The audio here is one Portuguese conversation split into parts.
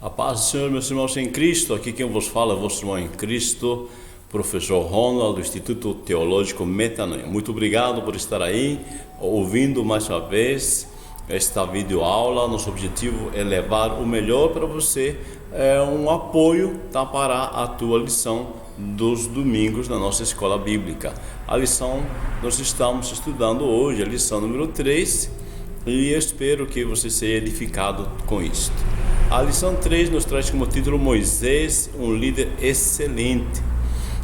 A paz do Senhor, meus irmãos em Cristo. Aqui quem vos fala é vosso irmão em Cristo, professor Ronald, do Instituto Teológico Metanoia. Muito obrigado por estar aí, ouvindo mais uma vez esta videoaula. Nosso objetivo é levar o melhor para você, um apoio para a tua lição dos domingos na nossa escola bíblica. A lição nós estamos estudando hoje, a lição número 3, e eu espero que você seja edificado com isto. A lição 3 nos traz como título Moisés, um líder excelente.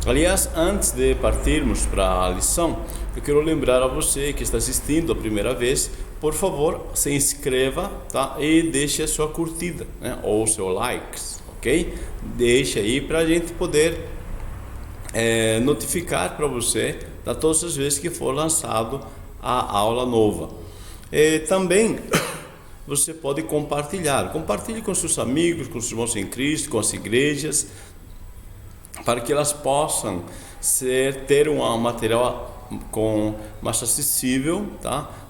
Aliás, antes de partirmos para a lição, eu quero lembrar a você que está assistindo a primeira vez, por favor, se inscreva, e deixe a sua curtida, ou seu likes, ok? Deixe aí para a gente poder notificar para você todas as vezes que for lançado a aula nova. Também você pode compartilhe com seus amigos, com os irmãos em Cristo, com as igrejas, para que elas possam ter um material mais acessível,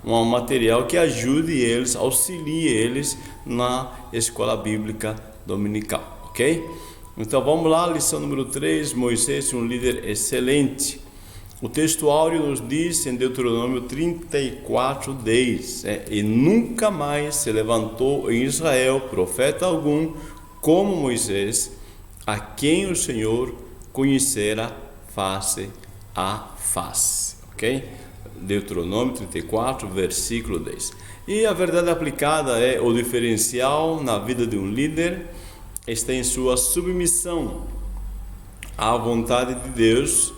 um material que ajude eles, auxilie eles na escola bíblica dominical, ok? Então vamos lá, lição número 3, Moisés, um líder excelente. O texto áureo nos diz em Deuteronômio 34:10, e nunca mais se levantou em Israel profeta algum como Moisés, a quem o Senhor conhecera face a face, ok? Deuteronômio 34, versículo 10. E a verdade aplicada é o diferencial na vida de um líder está em sua submissão à vontade de Deus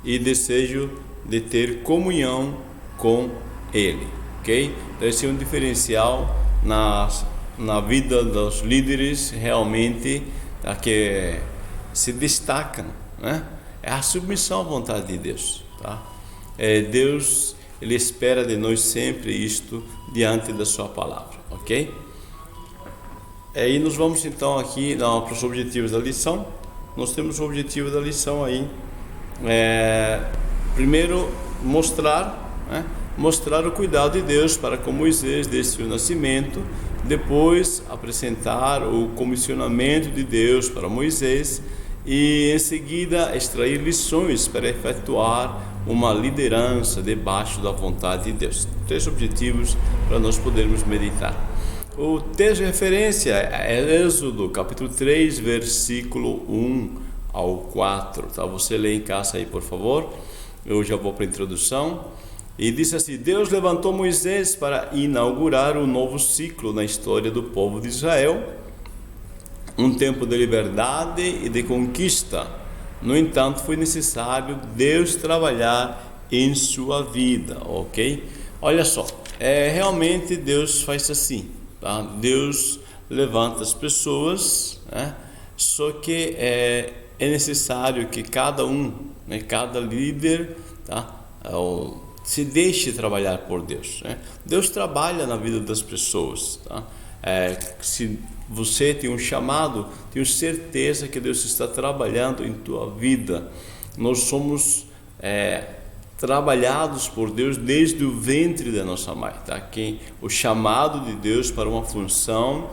e desejo de ter comunhão com Ele, ok? Então esse é um diferencial na vida dos líderes realmente que se destacam, É a submissão à vontade de Deus, Deus, Ele espera de nós sempre isto diante da sua palavra, ok? E nós vamos então aqui para os objetivos da lição. Nós temos o objetivo da lição aí, primeiro mostrar o cuidado de Deus para com Moisés desde o nascimento, depois apresentar o comissionamento de Deus para Moisés e em seguida extrair lições para efetuar uma liderança debaixo da vontade de Deus. 3 objetivos para nós podermos meditar. O texto de referência é Êxodo capítulo 3, versículo 1 ao 4, Você lê em casa aí, por favor. Eu já vou para a introdução. E diz assim: Deus levantou Moisés para inaugurar um novo ciclo na história do povo de Israel, um tempo de liberdade e de conquista. No entanto, foi necessário Deus trabalhar em sua vida, ok? Olha só, realmente Deus faz assim, Deus levanta as pessoas, só que é necessário que cada líder, se deixe trabalhar por Deus, Deus trabalha na vida das pessoas, se você tem um chamado, tenho certeza que Deus está trabalhando em tua vida. Nós somos trabalhados por Deus desde o ventre da nossa mãe, o chamado de Deus para uma função,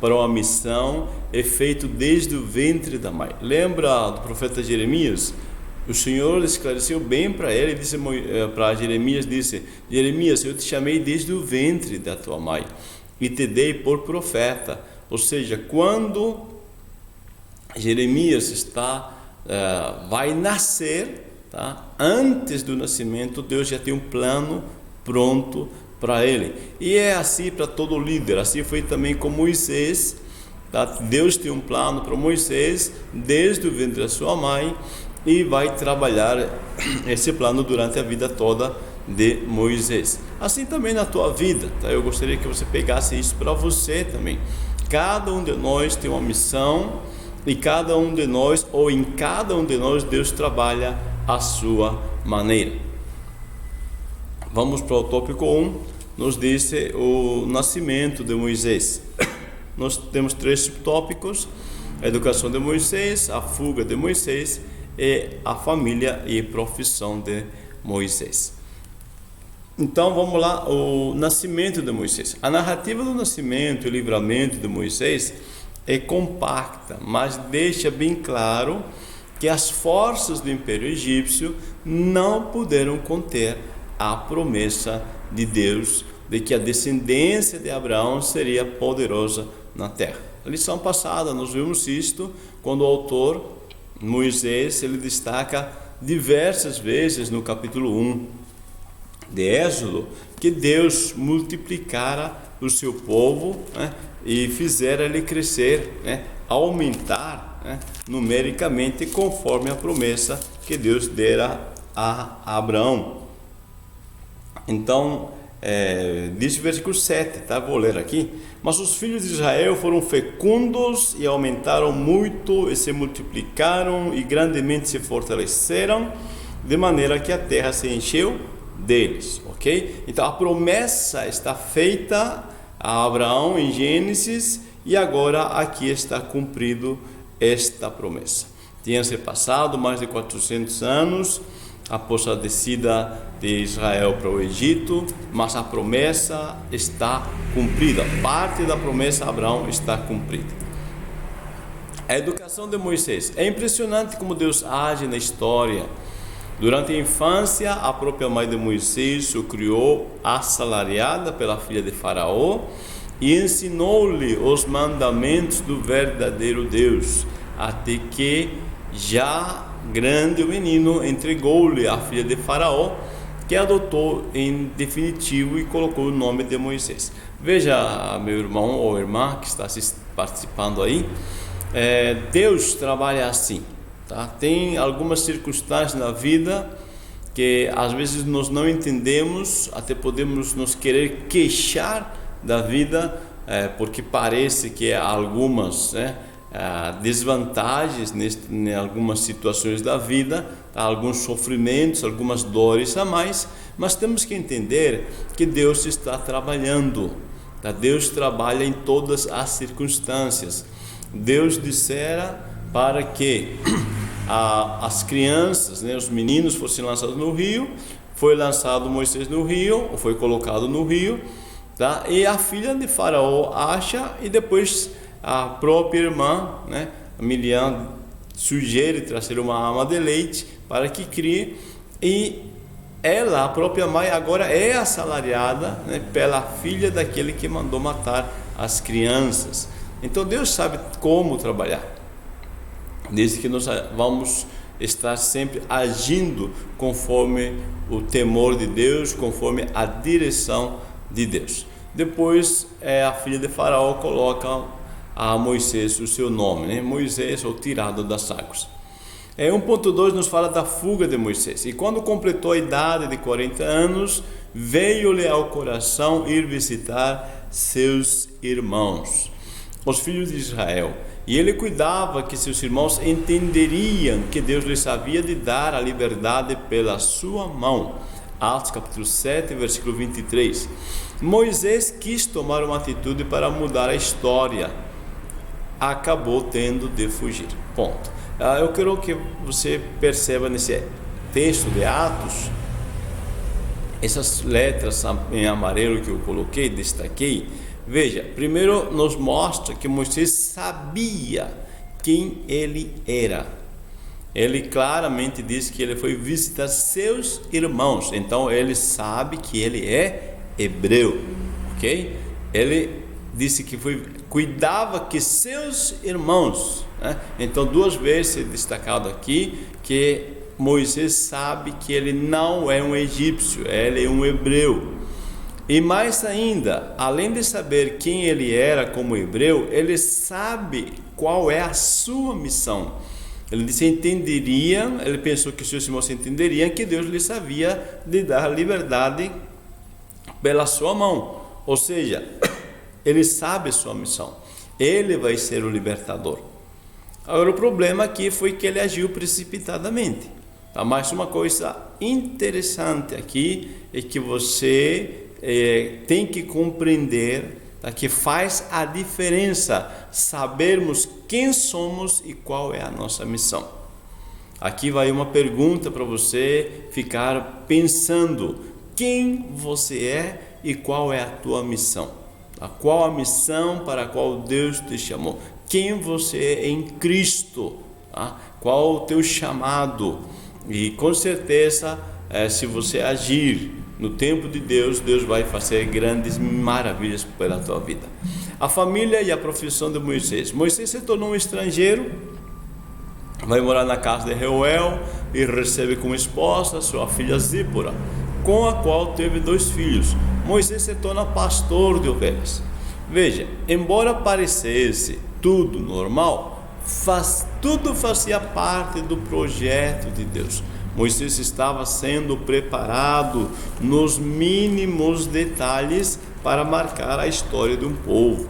para uma missão, é feito desde o ventre da mãe. Lembra do profeta Jeremias? O Senhor esclareceu bem para ele, disse para Jeremias, Jeremias, eu te chamei desde o ventre da tua mãe e te dei por profeta. Ou seja, quando Jeremias vai nascer, antes do nascimento, Deus já tem um plano pronto para ele. E é assim para todo líder. Assim foi também com Moisés, Deus tem um plano para Moisés desde o ventre da sua mãe e vai trabalhar esse plano durante a vida toda de Moisés. Assim também na tua vida, Eu gostaria que você pegasse isso para você também. Cada um de nós tem uma missão e em cada um de nós Deus trabalha à sua maneira. Vamos para o tópico 1, nos diz o nascimento de Moisés. Nós temos 3 subtópicos: a educação de Moisés, a fuga de Moisés e a família e profissão de Moisés. Então vamos lá, o nascimento de Moisés. A narrativa do nascimento e livramento de Moisés é compacta, mas deixa bem claro que as forças do Império Egípcio não puderam conter a promessa de Deus de que a descendência de Abraão seria poderosa na terra. A lição passada nós vimos isto quando o autor Moisés ele destaca diversas vezes no capítulo 1 de Êxodo que Deus multiplicara o seu povo, e fizera ele crescer, aumentar, numericamente conforme a promessa que Deus dera a Abraão. Então, diz o versículo 7, tá? Vou ler aqui. Mas os filhos de Israel foram fecundos e aumentaram muito e se multiplicaram e grandemente se fortaleceram, de maneira que a terra se encheu deles, ok? Então a promessa está feita a Abraão em Gênesis e agora aqui está cumprido esta promessa. Tinha se passado mais de 400 anos após a descida de Israel para o Egito, mas a promessa está cumprida, parte da promessa a Abraão está cumprida. A educação de Moisés, é impressionante como Deus age na história. Durante a infância, a própria mãe de Moisés o criou assalariada pela filha de Faraó e ensinou-lhe os mandamentos do verdadeiro Deus, até que, já grande o menino, entregou-lhe a filha de Faraó, que adotou em definitivo e colocou o nome de Moisés. Veja, meu irmão ou irmã que está participando aí, Deus trabalha assim. Tá? Tem algumas circunstâncias na vida que às vezes nós não entendemos, até podemos nos querer queixar da vida, porque parece que há algumas desvantagens em algumas situações da vida, há alguns sofrimentos, algumas dores a mais, mas temos que entender que Deus está trabalhando, tá? Deus trabalha em todas as circunstâncias. Deus dissera para que as crianças, os meninos fossem lançados no rio, foi lançado Moisés no rio, ou foi colocado no rio, tá? E a filha de Faraó acha, e depois a própria irmã, Miriam, sugere trazer uma ama de leite para que crie, e ela, a própria mãe, agora é assalariada, pela filha daquele que mandou matar as crianças. Então Deus sabe como trabalhar, desde que nós vamos estar sempre agindo conforme o temor de Deus, conforme a direção de Deus. Depois a filha de Faraó coloca a Moisés o seu nome, Moisés, ou tirado das águas. 1.2 nos fala da fuga de Moisés. E quando completou a idade de 40 anos, veio-lhe ao coração ir visitar seus irmãos, os filhos de Israel. E ele cuidava que seus irmãos entenderiam que Deus lhes havia de dar a liberdade pela sua mão. Atos capítulo 7, versículo 23. Moisés quis tomar uma atitude para mudar a história. Acabou tendo de fugir. Ponto. Eu quero que você perceba nesse texto de Atos, essas letras em amarelo que eu coloquei, destaquei. Veja, primeiro nos mostra que Moisés sabia quem ele era. Ele claramente diz que ele foi visitar seus irmãos, então ele sabe que ele é hebreu, ok? Ele disse que cuidava que seus irmãos, Então 2 vezes é destacado aqui que Moisés sabe que ele não é um egípcio, ele é um hebreu. E mais ainda, além de saber quem ele era como hebreu, ele sabe qual é a sua missão. Ele disse ele pensou que seus irmãos entenderiam que Deus lhes havia de dar liberdade pela sua mão. Ou seja, ele sabe sua missão. Ele vai ser o libertador. Agora o problema aqui foi que ele agiu precipitadamente. Tá? Mas uma coisa interessante aqui é que você tem que compreender, tá, que faz a diferença sabermos quem somos e qual é a nossa missão. Aqui vai uma pergunta para você ficar pensando: quem você é e qual é a tua missão? Qual a missão para a qual Deus te chamou? quem você é em Cristo, tá? Qual o teu chamado. E com certeza, se você agir no tempo de Deus, Deus vai fazer grandes maravilhas pela tua vida. A família e a profissão de Moisés. Moisés se tornou um estrangeiro, vai morar na casa de Reuel e recebe como esposa sua filha Zípora, com a qual teve 2 filhos. Moisés se torna pastor de ovelhas. Veja, embora parecesse tudo normal, tudo fazia parte do projeto de Deus. Moisés estava sendo preparado nos mínimos detalhes para marcar a história de um povo.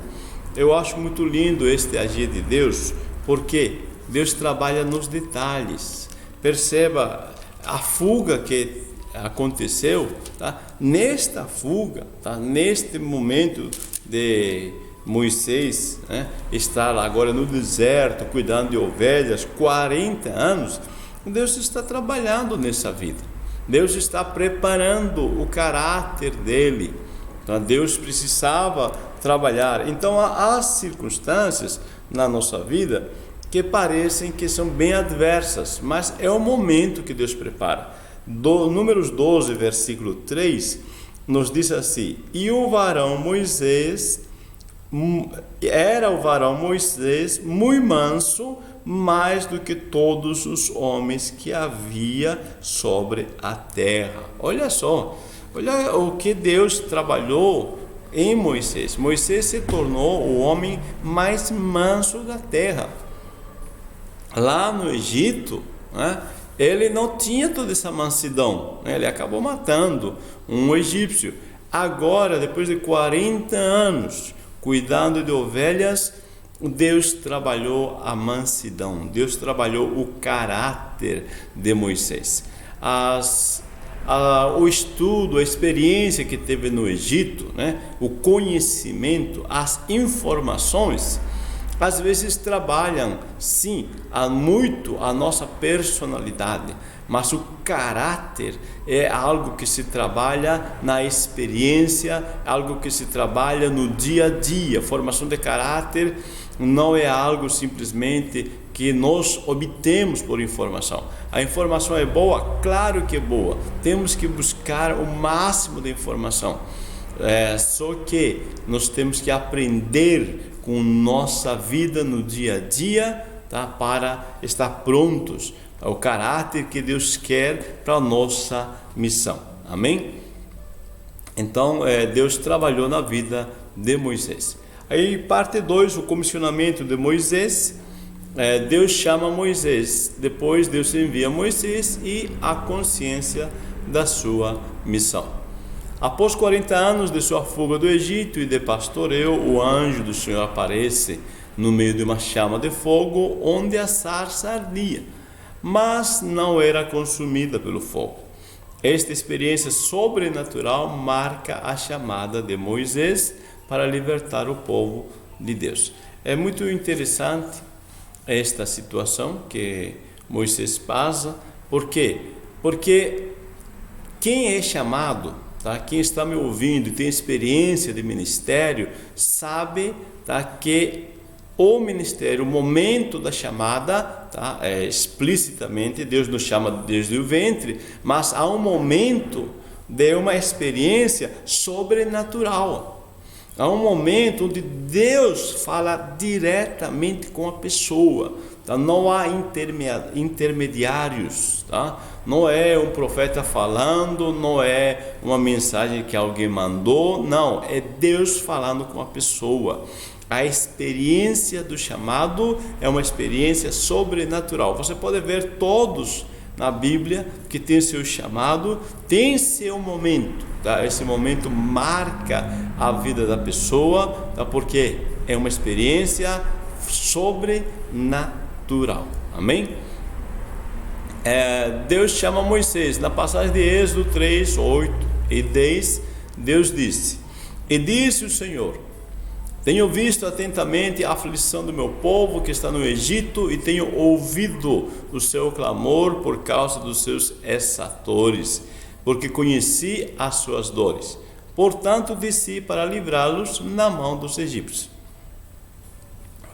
Eu acho muito lindo este agir de Deus, porque Deus trabalha nos detalhes. Perceba a fuga que aconteceu, tá? Nesta fuga, tá? Neste momento de Moisés, né, estar agora no deserto cuidando de ovelhas 40 anos, Deus está trabalhando nessa vida. Deus está preparando o caráter dele. Então, Deus precisava trabalhar. Então há circunstâncias na nossa vida que parecem que são bem adversas, mas é o momento que Deus prepara. Números 12, versículo 3, nos diz assim: e o varão Moisés, era o varão Moisés muito manso, mais do que todos os homens que havia sobre a terra. Olha só, olha o que Deus trabalhou em Moisés. Moisés se tornou o homem mais manso da terra. Lá no Egito, né, ele não tinha toda essa mansidão, né? Ele acabou matando um egípcio. Agora, depois de 40 anos cuidando de ovelhas, Deus trabalhou a mansidão, Deus trabalhou o caráter de Moisés. O estudo, a experiência que teve no Egito, né? O conhecimento, as informações, às vezes trabalham, sim, muito a nossa personalidade, mas o caráter é algo que se trabalha na experiência, algo que se trabalha no dia a dia. Formação de caráter não é algo simplesmente que nós obtemos por informação. A informação é boa? Claro que é boa. Temos que buscar o máximo de informação. Só que nós temos que aprender com nossa vida no dia a dia, tá? Para estar prontos ao caráter que Deus quer para a nossa missão. Amém? Então, Deus trabalhou na vida de Moisés. Aí, parte 2, o comissionamento de Moisés. Deus chama Moisés, depois Deus envia Moisés e a consciência da sua missão. Após 40 anos de sua fuga do Egito e de pastoreio, o anjo do Senhor aparece no meio de uma chama de fogo, onde a sarça ardia, mas não era consumida pelo fogo. Esta experiência sobrenatural marca a chamada de Moisés para libertar o povo de Deus. É muito interessante esta situação que Moisés passa. Por quê? Porque quem é chamado, tá? Quem está me ouvindo e tem experiência de ministério, sabe, tá, que o ministério, o momento da chamada, tá, explicitamente Deus nos chama desde o ventre, mas há um momento de uma experiência sobrenatural. Há um momento onde Deus fala diretamente com a pessoa, tá? Não há intermediários, tá? Não é um profeta falando, não é uma mensagem que alguém mandou, não, é Deus falando com a pessoa. A experiência do chamado é uma experiência sobrenatural. Você pode ver todos na Bíblia que tem seu chamado, tem seu momento, tá? Esse momento marca a vida da pessoa, tá? Porque é uma experiência sobrenatural. Amém? Deus chama Moisés. Na passagem de Êxodo 3, 8 e 10, Deus disse: e disse o Senhor: tenho visto atentamente a aflição do meu povo que está no Egito e tenho ouvido o seu clamor por causa dos seus exatores, porque conheci as suas dores. Portanto, desci para livrá-los na mão dos egípcios.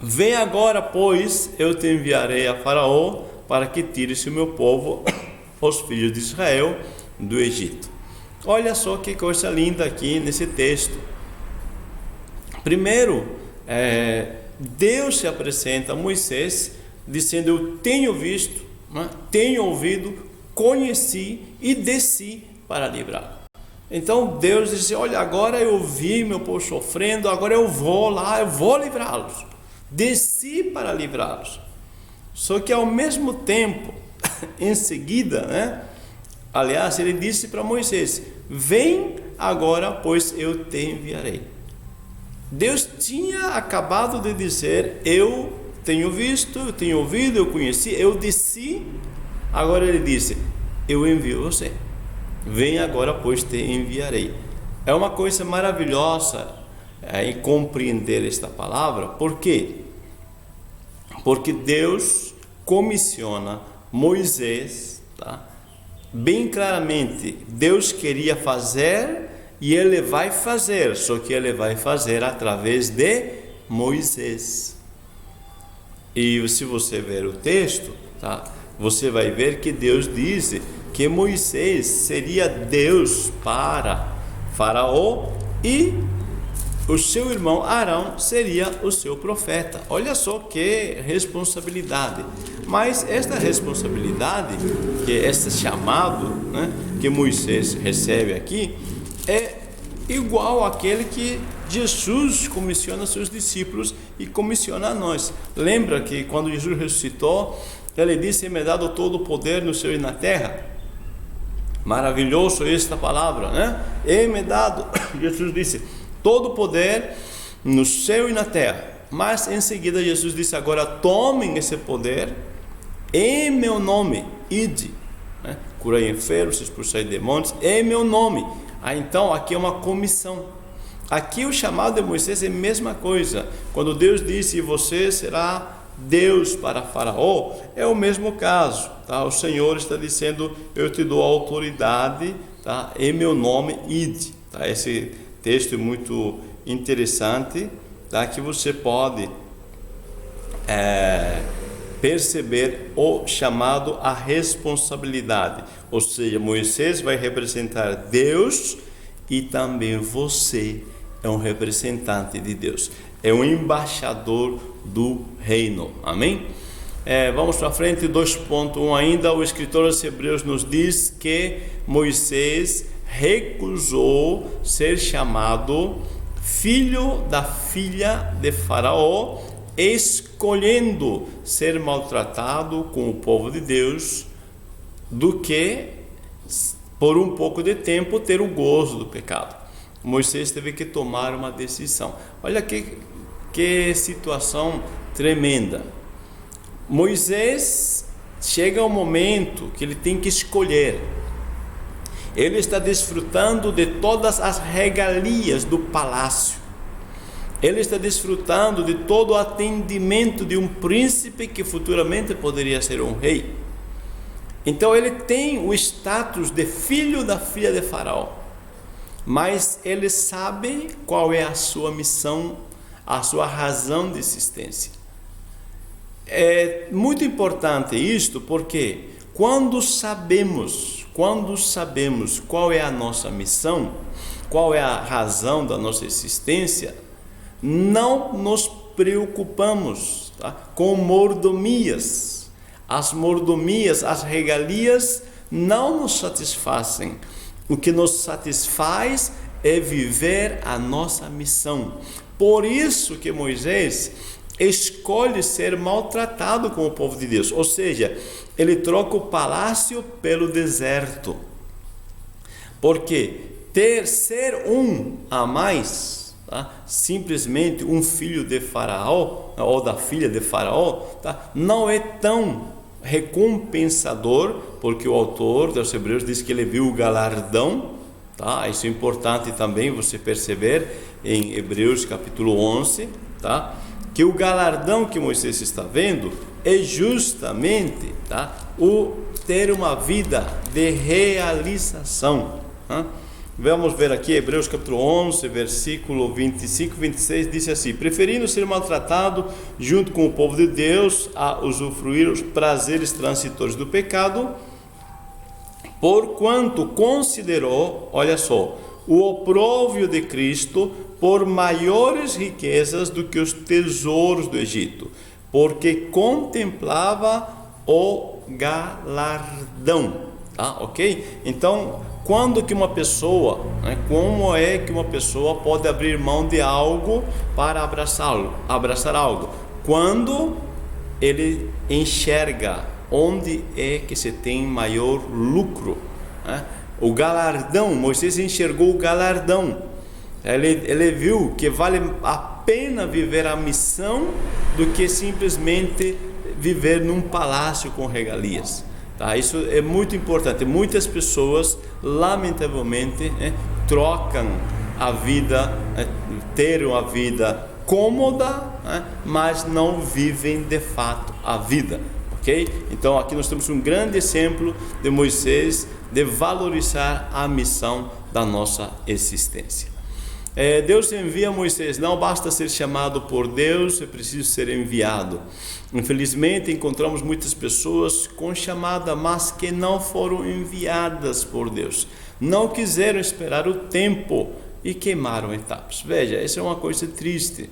Vem agora, pois, eu te enviarei a Faraó para que tires o meu povo, os filhos de Israel, do Egito. Olha só que coisa linda aqui nesse texto. Primeiro, Deus se apresenta a Moisés dizendo: eu tenho visto, tenho ouvido, conheci e desci para livrar. Então Deus disse: olha, agora eu vi meu povo sofrendo, agora eu vou lá, eu vou livrá-los. Desci para livrá-los. Só que ao mesmo tempo, em seguida, aliás, ele disse para Moisés: vem agora, pois eu te enviarei. Deus tinha acabado de dizer: eu tenho visto, eu tenho ouvido, eu conheci, eu desci. Agora ele disse: eu envio você. Vem agora, pois te enviarei. É uma coisa maravilhosa em compreender esta palavra. Por quê? Porque Deus comissiona Moisés, bem claramente. Deus queria fazer e ele vai fazer, só que ele vai fazer através de Moisés. E se você ver o texto, você vai ver que Deus diz que Moisés seria Deus para Faraó e o seu irmão Arão seria o seu profeta. Olha só que responsabilidade. Mas esta responsabilidade, que este chamado, que Moisés recebe aqui, é igual àquele que Jesus comissiona seus discípulos e comissiona a nós. Lembra que quando Jesus ressuscitou, ele disse: me dado todo o poder no céu e na terra. Maravilhoso esta palavra, E me dado, Jesus disse, todo o poder no céu e na terra. Mas em seguida Jesus disse: agora tomem esse poder em meu nome, ide, curai enfermos, expulsai demônios, em meu nome. Então aqui é uma comissão. Aqui o chamado de Moisés é a mesma coisa. Quando Deus disse: você será Deus para Faraó, é o mesmo caso, O Senhor está dizendo: eu te dou autoridade, em meu nome, ide, Esse texto é muito interessante, que você pode perceber o chamado à responsabilidade. Ou seja, Moisés vai representar Deus e também você é um representante de Deus, é um embaixador do reino. Amém? Vamos para frente, 2.1 ainda. O escritor aos Hebreus nos diz que Moisés recusou ser chamado filho da filha de Faraó, escolhendo ser maltratado com o povo de Deus do que por um pouco de tempo ter o gozo do pecado. Moisés teve que tomar uma decisão. Olha que situação tremenda. Moisés chega ao momento que ele tem que escolher. Ele está desfrutando de todas as regalias do palácio. Ele está desfrutando de todo o atendimento de um príncipe que futuramente poderia ser um rei. Então ele tem o status de filho da filha de Faraó. Mas ele sabe qual é a sua missão, a sua razão de existência. É muito importante isto, porque quando sabemos qual é a nossa missão, qual é a razão da nossa existência, não nos preocupamos com mordomias. As mordomias, as regalias não nos satisfazem. O que nos satisfaz é viver a nossa missão. Por isso que Moisés escolhe ser maltratado com o povo de Deus, ou seja, ele troca o palácio pelo deserto, porque ser um a mais, simplesmente um filho de Faraó, ou da filha de Faraó, não é tão recompensador, porque o autor dos Hebreus diz que ele viu o galardão, Isso é importante também você perceber em Hebreus capítulo 11, que o galardão que Moisés está vendo é justamente o ter uma vida de realização. Vamos ver aqui, Hebreus capítulo 11, versículo 25 e 26, diz assim: preferindo ser maltratado junto com o povo de Deus a usufruir os prazeres transitórios do pecado, porquanto considerou, olha só, o opróbrio de Cristo por maiores riquezas do que os tesouros do Egito, porque contemplava o galardão, tá? Ok? Então, quando que uma pessoa, como é que uma pessoa pode abrir mão de algo para abraçar algo? Quando ele enxerga onde é que se tem maior lucro, né? O galardão, Moisés enxergou o galardão, ele viu que vale a pena viver a missão do que simplesmente viver num palácio com regalias. Tá? Isso é muito importante. Muitas pessoas, lamentavelmente, trocam a vida, ter uma vida cômoda, mas não vivem de fato a vida. Okay? Então aqui nós temos um grande exemplo de Moisés de valorizar a missão da nossa existência. Deus envia Moisés, não basta ser chamado por Deus, é preciso ser enviado. Infelizmente encontramos muitas pessoas com chamada, mas que não foram enviadas por Deus, não quiseram esperar o tempo e queimaram etapas. Veja, essa é uma coisa triste.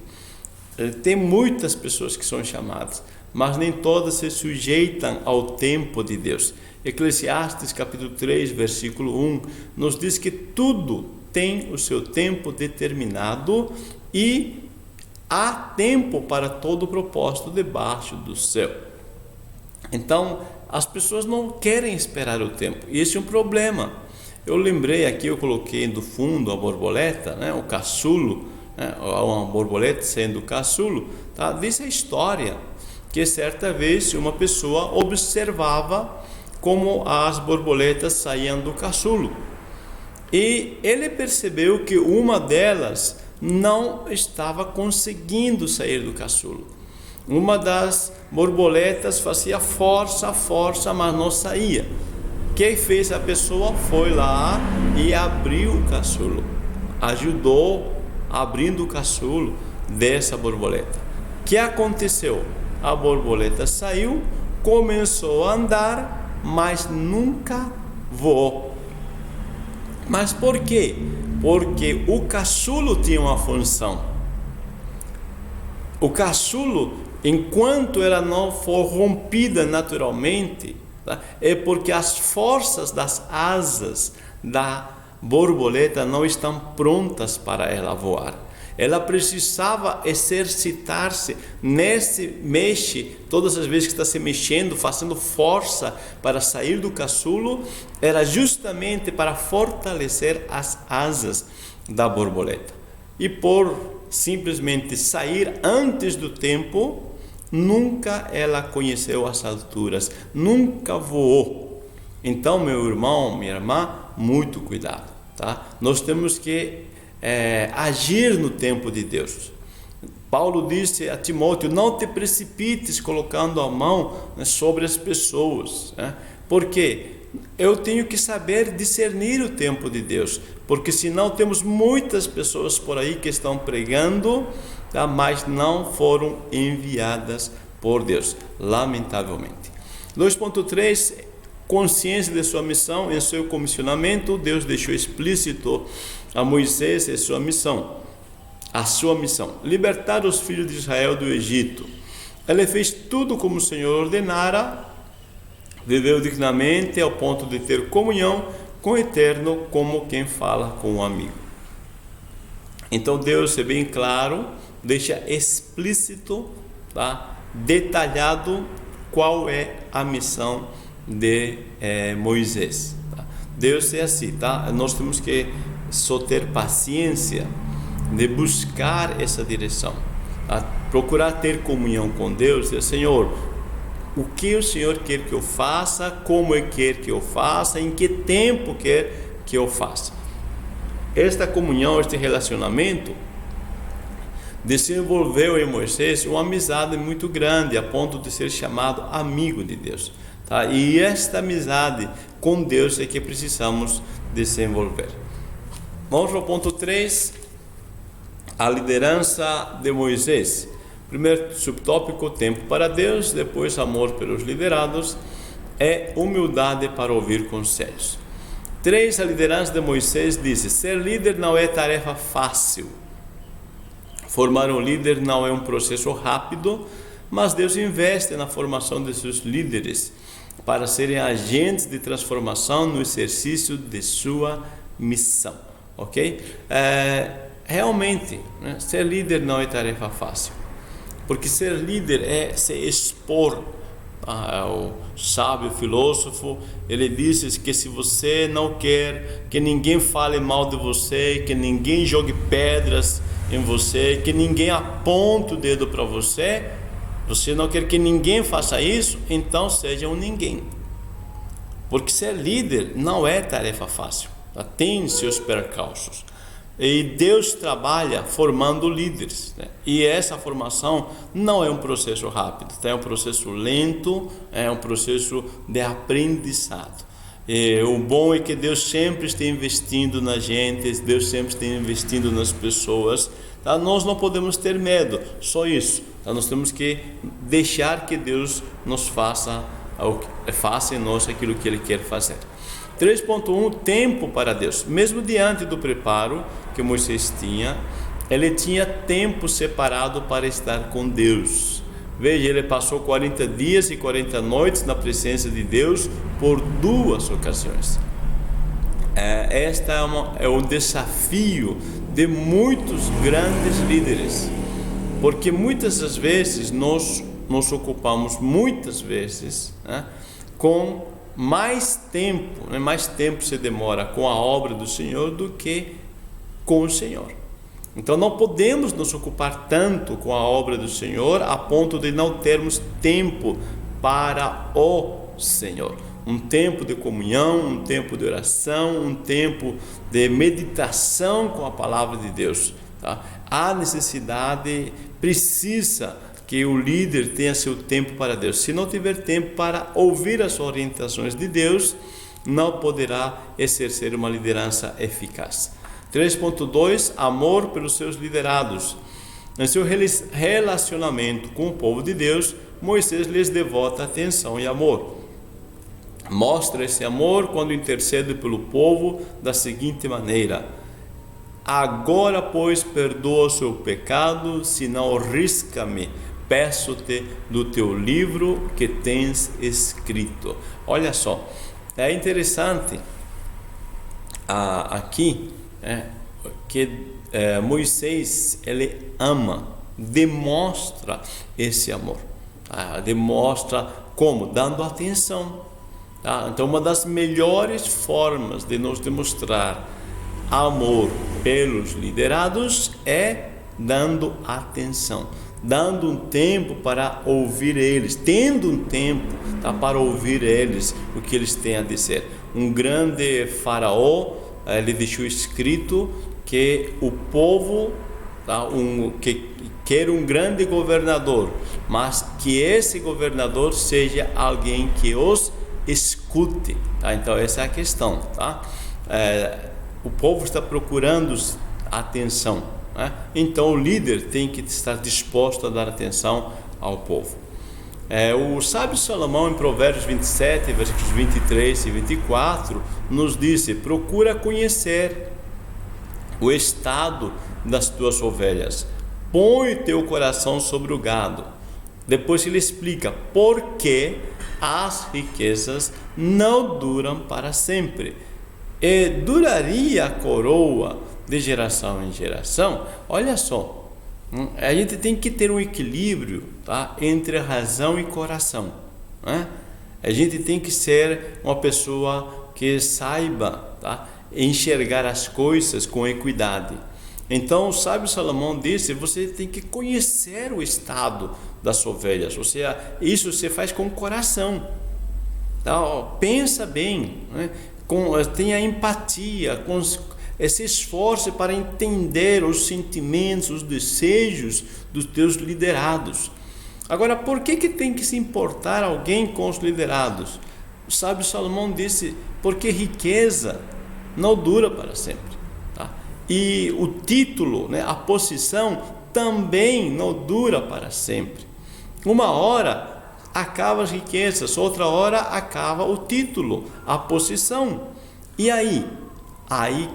Tem muitas pessoas que são chamadas, mas nem todas se sujeitam ao tempo de Deus. Eclesiastes capítulo 3, versículo 1, nos diz que tudo tem o seu tempo determinado e há tempo para todo o propósito debaixo do céu. Então, as pessoas não querem esperar o tempo, e esse é um problema. Eu lembrei aqui, eu coloquei do fundo a borboleta, o caçulo, uma borboleta sendo caçulo, tá? Diz a história que certa vez uma pessoa observava como as borboletas saíam do caçulo, e ele percebeu que uma delas não estava conseguindo sair do caçulo. Uma das borboletas fazia força, mas não saía. O que fez a pessoa? Foi lá e abriu o caçulo, ajudou abrindo o caçulo dessa borboleta. O que aconteceu? A borboleta saiu, começou a andar, mas nunca voou. Mas por quê? Porque o caçulo tinha uma função. O caçulo, enquanto ela não for rompida naturalmente, tá? É porque as forças das asas da borboleta não estão prontas para ela voar. Ela precisava exercitar-se, mexe, todas as vezes que está se mexendo, fazendo força para sair do caçulo, era justamente para fortalecer as asas da borboleta. E por simplesmente sair antes do tempo, nunca ela conheceu as alturas, nunca voou. Então, meu irmão, minha irmã, muito cuidado, tá? Nós temos que agir no tempo de Deus. Paulo disse a Timóteo: não te precipites colocando a mão sobre as pessoas, porque eu tenho que saber discernir o tempo de Deus, porque senão temos muitas pessoas por aí que estão pregando, mas não foram enviadas por Deus, lamentavelmente. 2.3, consciência de sua missão. Em seu comissionamento, Deus deixou explícito a Moisés a sua missão, libertar os filhos de Israel do Egito. Ele fez tudo como o Senhor ordenara, viveu dignamente ao ponto de ter comunhão com o Eterno, como quem fala com um amigo. Então Deus é bem claro, deixa explícito, tá? Detalhado qual é a missão de Moisés, tá? Deus é assim, tá? Nós temos que só ter paciência de buscar essa direção, tá? Procurar ter comunhão com Deus, dizer: Senhor, o que o Senhor quer que eu faça, como Ele quer que eu faça, em que tempo quer que eu faça. Esta comunhão, este relacionamento desenvolveu em Moisés uma amizade muito grande, a ponto de ser chamado amigo de Deus, tá? E esta amizade com Deus é que precisamos desenvolver. Vamos para o ponto 3, a liderança de Moisés. Primeiro subtópico, tempo para Deus, depois amor pelos liderados, é humildade para ouvir conselhos. 3, a liderança de Moisés diz: ser líder não é tarefa fácil. Formar um líder não é um processo rápido, mas Deus investe na formação de seus líderes para serem agentes de transformação no exercício de sua missão, ok? Realmente, né, ser líder não é tarefa fácil, porque ser líder é se expor. O sábio filósofo, ele disse que se você não quer que ninguém fale mal de você, que ninguém jogue pedras em você, que ninguém aponte o dedo para você, você não quer que ninguém faça isso, então seja um ninguém. Porque ser líder não é tarefa fácil, tem seus percalços. E Deus trabalha formando líderes, né? E essa formação não é um processo rápido, é um processo lento, é um processo de aprendizado. E o bom é que Deus sempre está investindo na gente, Deus sempre está investindo nas pessoas, tá? Nós não podemos ter medo, só isso, tá? Nós temos que deixar que Deus nos faça em nós aquilo que Ele quer fazer. 3.1, tempo para Deus. Mesmo diante do preparo que Moisés tinha, ele tinha tempo separado para estar com Deus. Veja, ele passou 40 dias e 40 noites na presença de Deus por 2 ocasiões. Esta é um desafio de muitos grandes líderes, porque muitas das vezes nós nos ocupamos com mais tempo se demora com a obra do Senhor do que com o Senhor. Então não podemos nos ocupar tanto com a obra do Senhor a ponto de não termos tempo para o Senhor. Um tempo de comunhão, um tempo de oração, um tempo de meditação com a palavra de Deus, tá? A necessidade precisa que o líder tenha seu tempo para Deus. Se não tiver tempo para ouvir as orientações de Deus, não poderá exercer uma liderança eficaz. 3.2, amor pelos seus liderados. Em seu relacionamento com o povo de Deus, Moisés lhes devota atenção e amor. Mostra esse amor quando intercede pelo povo da seguinte maneira: agora, pois, perdoa o seu pecado, senão risca-me, peço-te do teu livro que tens escrito. Olha só, é interessante aqui que Moisés, ele ama, demonstra esse amor, demonstra como? Dando atenção, tá? Então uma das melhores formas de nos demonstrar amor pelos liderados é dando atenção, dando um tempo para ouvir eles, tendo um tempo, tá, para ouvir eles, o que eles têm a dizer. Um grande faraó, ele deixou escrito que o povo, tá, que quer um grande governador, mas que esse governador seja alguém que os escute, tá? Então essa é a questão, tá? O povo está procurando atenção, né? Então o líder tem que estar disposto a dar atenção ao povo. O sábio Salomão, em Provérbios 27, versículos 23 e 24, nos disse: procura conhecer o estado das tuas ovelhas, põe o teu coração sobre o gado. Depois ele explica por que as riquezas não duram para sempre, e duraria a coroa de geração em geração. Olha só, a gente tem que ter um equilíbrio, tá, entre razão e coração, né? A gente tem que ser uma pessoa que saiba, tá, enxergar as coisas com equidade. Então o sábio Salomão disse: você tem que conhecer o estado das ovelhas, isso você faz com o coração, tá? Pensa bem, né? Tenha empatia, se esforce para entender os sentimentos, os desejos dos teus liderados. Agora, por que tem que se importar alguém com os liderados? O sábio Salomão disse: porque riqueza não dura para sempre, tá? E o título, né, a posição também não dura para sempre. Uma hora acaba as riquezas, outra hora acaba o título, a posição. E aí? Aí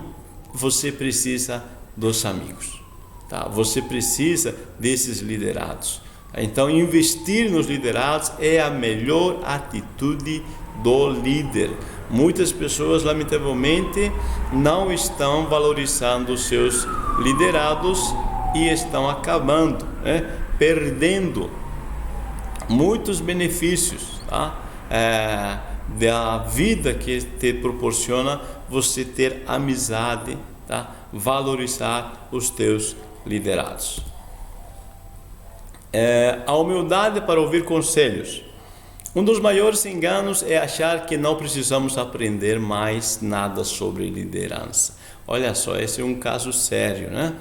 você precisa dos amigos, tá? Você precisa desses liderados. Então, investir nos liderados é a melhor atitude do líder. Muitas pessoas, lamentavelmente, não estão valorizando os seus liderados e estão acabando, né, perdendo muitos benefícios, tá? Da vida que te proporciona você ter amizade, tá? Valorizar os teus liderados. A humildade para ouvir conselhos. Um dos maiores enganos é achar que não precisamos aprender mais nada sobre liderança. Olha só, esse é um caso sério, né?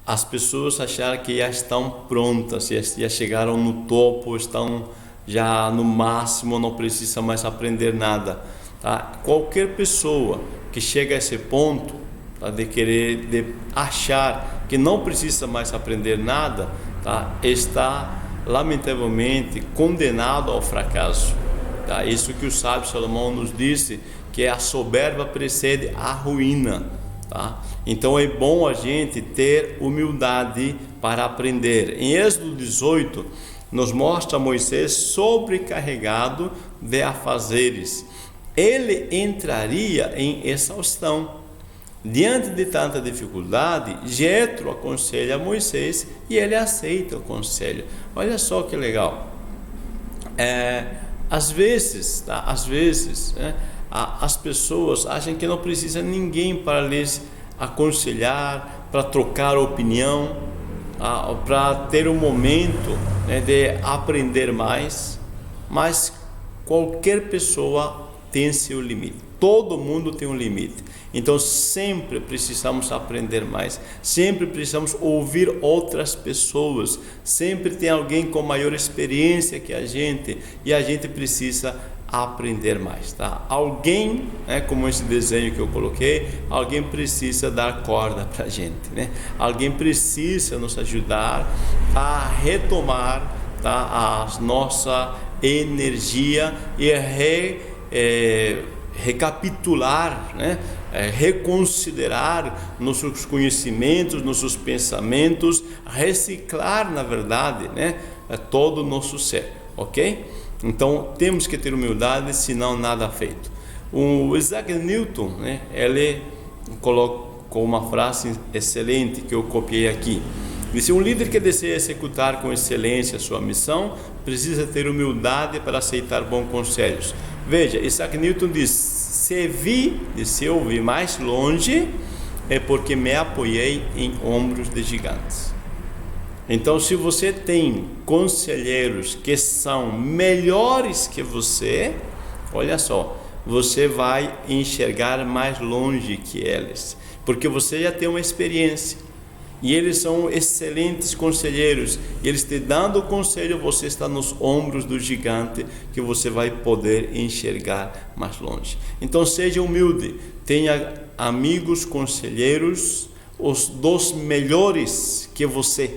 As pessoas acharam que já estão prontas, já chegaram no topo, estão já no máximo, não precisa mais aprender nada, tá? Qualquer pessoa que chega a esse ponto, tá, de achar que não precisa mais aprender nada, tá, está lamentavelmente condenado ao fracasso, tá? Isso que o sábio Salomão nos disse, que a soberba precede a ruína, tá? Então é bom a gente ter humildade para aprender. Em Êxodo 18 nos mostra Moisés sobrecarregado de afazeres. Ele entraria em exaustão. Diante de tanta dificuldade, Jetro aconselha Moisés e ele aceita o conselho. Olha só que legal. Às vezes, tá? Né, as pessoas acham que não precisa ninguém para lhes aconselhar, para trocar opinião, para ter um momento, né, de aprender mais. Mas qualquer pessoa tem seu limite. Todo mundo tem um limite. Então sempre precisamos aprender mais, sempre precisamos ouvir outras pessoas, sempre tem alguém com maior experiência que a gente e a gente precisa aprender mais, tá? Alguém, né, como esse desenho que eu coloquei, alguém precisa dar corda para a gente, né? Alguém precisa nos ajudar a retomar, tá, a nossa energia e recapitular, né? Reconsiderar nossos conhecimentos, nossos pensamentos, reciclar, na verdade, né, todo o nosso ser, ok? Então temos que ter humildade, senão nada feito. O Isaac Newton, né, ele colocou uma frase excelente que eu copiei aqui. Disse: um líder que deseja executar com excelência a sua missão precisa ter humildade para aceitar bons conselhos. Veja, Isaac Newton diz: se eu vi mais longe, é porque me apoiei em ombros de gigantes. Então, se você tem conselheiros que são melhores que você, olha só, você vai enxergar mais longe que eles, porque você já tem uma experiência. E eles são excelentes conselheiros, e eles te dando o conselho, você está nos ombros do gigante, que você vai poder enxergar mais longe. Então seja humilde, tenha amigos, conselheiros, os dos melhores que você,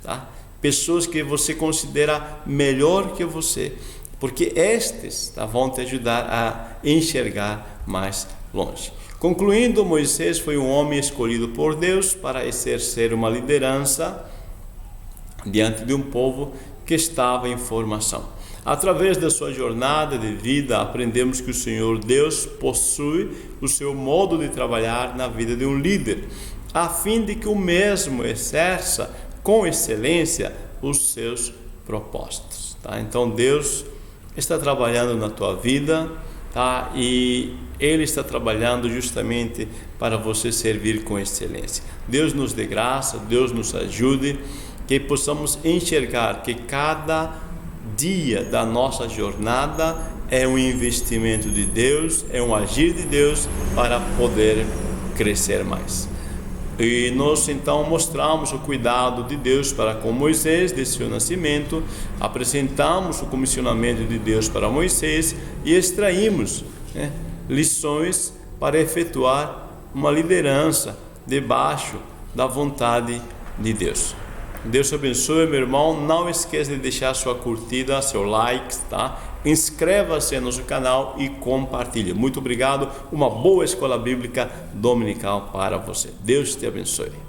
tá? Pessoas que você considera melhor que você, porque estes, tá, vão te ajudar a enxergar mais longe. Concluindo, Moisés foi um homem escolhido por Deus para exercer uma liderança diante de um povo que estava em formação. Através da sua jornada de vida, aprendemos que o Senhor Deus possui o seu modo de trabalhar na vida de um líder, a fim de que o mesmo exerça com excelência os seus propósitos, tá? Então Deus está trabalhando na tua vida, tá? E Ele está trabalhando justamente para você servir com excelência. Deus nos dê graça, Deus nos ajude, que possamos enxergar que cada dia da nossa jornada é um investimento de Deus, é um agir de Deus para poder crescer mais. E nós então mostramos o cuidado de Deus para com Moisés, de seu nascimento, apresentamos o comissionamento de Deus para Moisés e extraímos, né, lições para efetuar uma liderança debaixo da vontade de Deus. Deus te abençoe, meu irmão. Não esqueça de deixar sua curtida, seu like, tá? Inscreva-se no nosso canal e compartilhe. Muito obrigado. Uma boa escola bíblica dominical para você. Deus te abençoe.